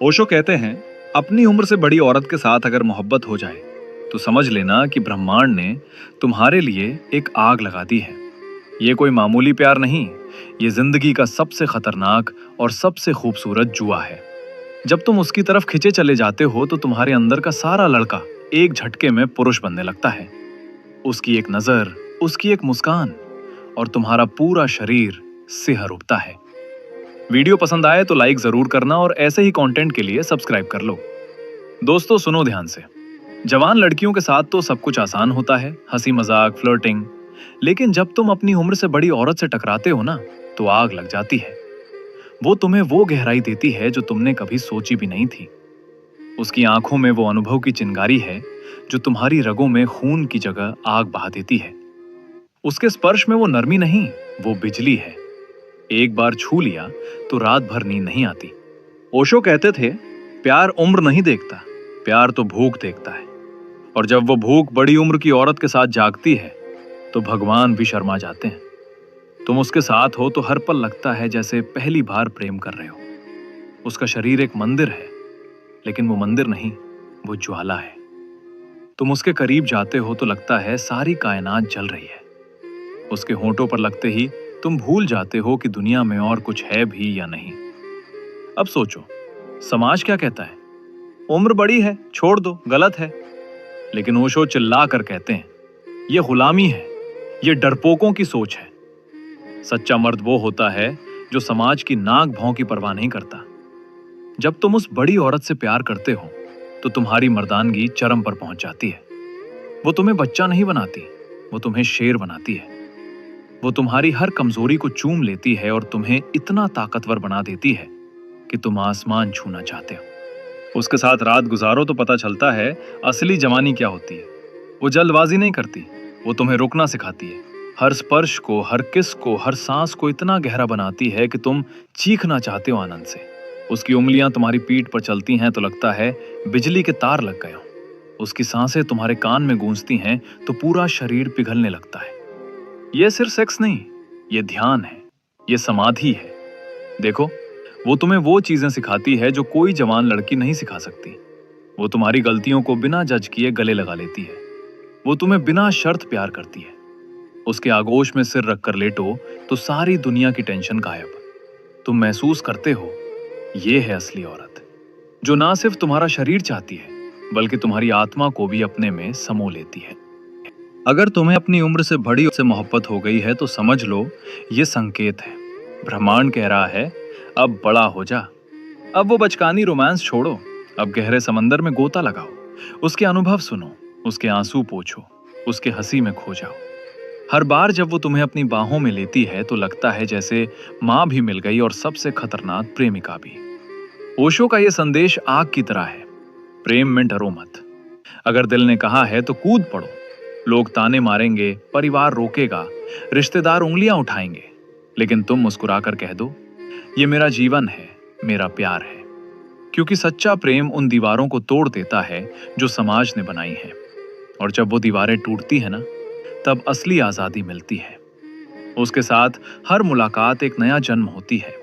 ओशो कहते हैं, अपनी उम्र से बड़ी औरत के साथ अगर मोहब्बत हो जाए तो समझ लेना कि ब्रह्मांड ने तुम्हारे लिए एक आग लगा दी है। ये कोई मामूली प्यार नहीं, ये जिंदगी का सबसे खतरनाक और सबसे खूबसूरत जुआ है। जब तुम उसकी तरफ खिंचे चले जाते हो तो तुम्हारे अंदर का सारा लड़का एक झटके में पुरुष बनने लगता है। उसकी एक नजर, उसकी एक मुस्कान और तुम्हारा पूरा शरीर सिहर उठता है। वीडियो पसंद आए तो लाइक जरूर करना और ऐसे ही कंटेंट के लिए सब्सक्राइब कर लो। दोस्तों सुनो ध्यान से। जवान लड़कियों के साथ तो सब कुछ आसान होता है, हंसी मजाक, फ्लर्टिंग। लेकिन जब तुम अपनी उम्र से बड़ी औरत से टकराते हो ना, तो आग लग जाती है। वो तुम्हें वो गहराई देती है जो तुमने कभी सोची भी नहीं थी। उसकी आंखों में वो अनुभव की चिंगारी है जो तुम्हारी रगों में खून की जगह आग बहा देती है। उसके स्पर्श में वो नरमी नहीं, वो बिजली है। एक बार छू लिया तो रात भर नींद नहीं आती। ओशो कहते थे, प्यार उम्र नहीं देखता, प्यार तो भूख देखता है। और जब वो भूख बड़ी उम्र की औरत के साथ जागती है तो भगवान भी शर्मा जाते हैं। तुम उसके साथ हो तो हर पल लगता है जैसे पहली बार प्रेम कर रहे हो। उसका शरीर एक मंदिर है, लेकिन वो मंदिर नहीं, वो ज्वाला है। तुम उसके करीब जाते हो तो लगता है सारी कायनात जल रही है। उसके होंठों पर लगते ही तुम भूल जाते हो कि दुनिया में और कुछ है भी या नहीं। अब सोचो, समाज क्या कहता है? उम्र बड़ी है, छोड़ दो, गलत है। लेकिन ओशो चिल्ला कर कहते हैं, यह गुलामी है, यह डरपोकों की सोच है। सच्चा मर्द वो होता है जो समाज की नाक भौं की परवाह नहीं करता। जब तुम उस बड़ी औरत से प्यार करते हो तो तुम्हारी मर्दानगी चरम पर पहुंच जाती है। वो तुम्हें बच्चा नहीं बनाती, वो तुम्हें शेर बनाती है। वो तुम्हारी हर कमजोरी को चूम लेती है और तुम्हें इतना ताकतवर बना देती है कि तुम आसमान छूना चाहते हो। उसके साथ रात गुजारो तो पता चलता है असली जवानी क्या होती है। वो जल्दबाजी नहीं करती, वो तुम्हें रुकना सिखाती है। हर स्पर्श को, हर किस को, हर सांस को इतना गहरा बनाती है कि तुम चीखना चाहते हो आनंद से। उसकी उंगलियां तुम्हारी पीठ पर चलती हैं तो लगता है बिजली के तार लग गए हो। उसकी सांसें तुम्हारे कान में गूंजती हैं तो पूरा शरीर पिघलने लगता है। यह सिर्फ सेक्स नहीं, यह ध्यान है, यह समाधि है। देखो, वो तुम्हें वो चीजें सिखाती है जो कोई जवान लड़की नहीं सिखा सकती। वो तुम्हारी गलतियों को बिना जज किए गले लगा लेती है। वो तुम्हें बिना शर्त प्यार करती है। उसके आगोश में सिर रखकर लेटो तो सारी दुनिया की टेंशन गायब। तुम महसूस करते हो, ये है असली औरत, जो ना सिर्फ तुम्हारा शरीर चाहती है बल्कि तुम्हारी आत्मा को भी अपने में समो लेती है। अगर तुम्हें अपनी उम्र से बड़ी से मोहब्बत हो गई है तो समझ लो, ये संकेत है। ब्रह्मांड कह रहा है, अब बड़ा हो जा। अब वो बचकानी रोमांस छोड़ो, अब गहरे समंदर में गोता लगाओ। उसके अनुभव सुनो, उसके आंसू पोंछो, उसके हंसी में खो जाओ। हर बार जब वो तुम्हें अपनी बाहों में लेती है तो लगता है जैसे मां भी मिल गई और सबसे खतरनाक प्रेमिका भी। ओशो का ये संदेश आग की तरह है, प्रेम में डरो मत। अगर दिल ने कहा है तो कूद पड़ो। लोग ताने मारेंगे, परिवार रोकेगा, रिश्तेदार उंगलियां उठाएंगे, लेकिन तुम मुस्कुराकर कह दो, ये मेरा जीवन है, मेरा प्यार है। क्योंकि सच्चा प्रेम उन दीवारों को तोड़ देता है जो समाज ने बनाई है। और जब वो दीवारें टूटती है ना, तब असली आजादी मिलती है। उसके साथ हर मुलाकात एक नया जन्म होती है।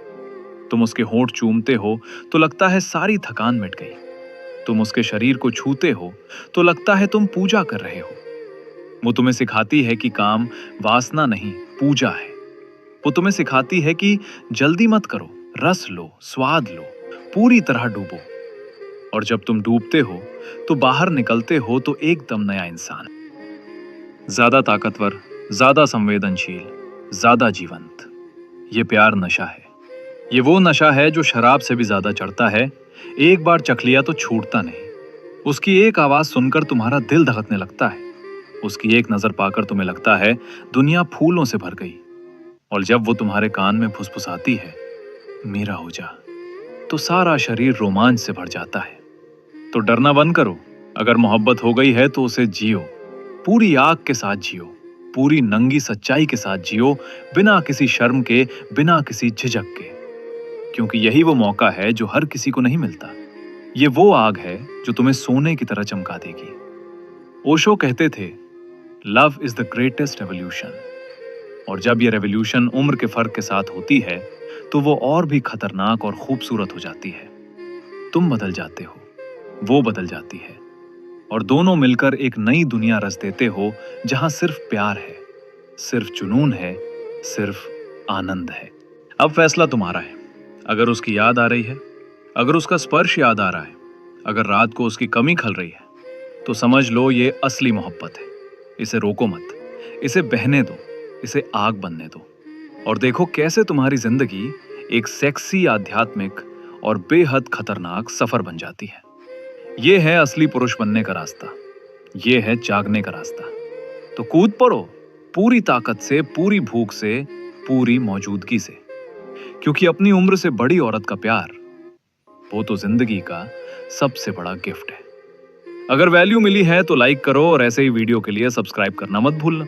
तुम उसके होंठ चूमते हो तो लगता है सारी थकान मिट गई। तुम उसके शरीर को छूते हो तो लगता है तुम पूजा कर रहे हो। वो तुम्हें सिखाती है कि काम वासना नहीं, पूजा है। वो तुम्हें सिखाती है कि जल्दी मत करो, रस लो, स्वाद लो, पूरी तरह डूबो। और जब तुम डूबते हो तो बाहर निकलते हो तो एकदम नया इंसान, ज्यादा ताकतवर, ज्यादा संवेदनशील, ज्यादा जीवंत। ये प्यार नशा है। ये वो नशा है जो शराब से भी ज्यादा चढ़ता है। एक बार चख लिया तो छूटता नहीं। उसकी एक आवाज सुनकर तुम्हारा दिल धड़कने लगता है। उसकी एक नजर पाकर तुम्हें लगता है दुनिया फूलों से भर गई। और जब वो तुम्हारे कान में फुसफुसाती है, मेरा हो जा, तो सारा शरीर रोमांच से भर जाता है। तो डरना बंद करो। अगर मोहब्बत हो गई है तो उसे जियो, पूरी आग के साथ जियो, पूरी नंगी सच्चाई के साथ जियो, बिना किसी शर्म के, बिना किसी झिझक के। क्योंकि यही वो मौका है जो हर किसी को नहीं मिलता। ये वो आग है जो तुम्हें सोने की तरह चमका देगी। ओशो कहते थे, love is the greatest revolution. और जब ये रेवोल्यूशन उम्र के फर्क के साथ होती है तो वो और भी खतरनाक और खूबसूरत हो जाती है। तुम बदल जाते हो, वो बदल जाती है, और दोनों मिलकर एक नई दुनिया रच देते हो जहां सिर्फ प्यार है, सिर्फ जुनून है, सिर्फ आनंद है। अब फैसला तुम्हारा है। अगर उसकी याद आ रही है, अगर उसका स्पर्श याद आ रहा है, अगर रात को उसकी कमी खल रही है, तो समझ लो ये असली मोहब्बत है। इसे रोको मत, इसे बहने दो, इसे आग बनने दो, और देखो कैसे तुम्हारी जिंदगी एक सेक्सी, आध्यात्मिक और बेहद खतरनाक सफर बन जाती है। ये है असली पुरुष बनने का रास्ता, ये है जागने का रास्ता। तो कूद पड़ो, पूरी ताकत से, पूरी भूख से, पूरी मौजूदगी से, क्योंकि अपनी उम्र से बड़ी औरत का प्यार, वो तो जिंदगी का सबसे बड़ा गिफ्ट है। अगर वैल्यू मिली है तो लाइक करो, और ऐसे ही वीडियो के लिए सब्सक्राइब करना मत भूलना।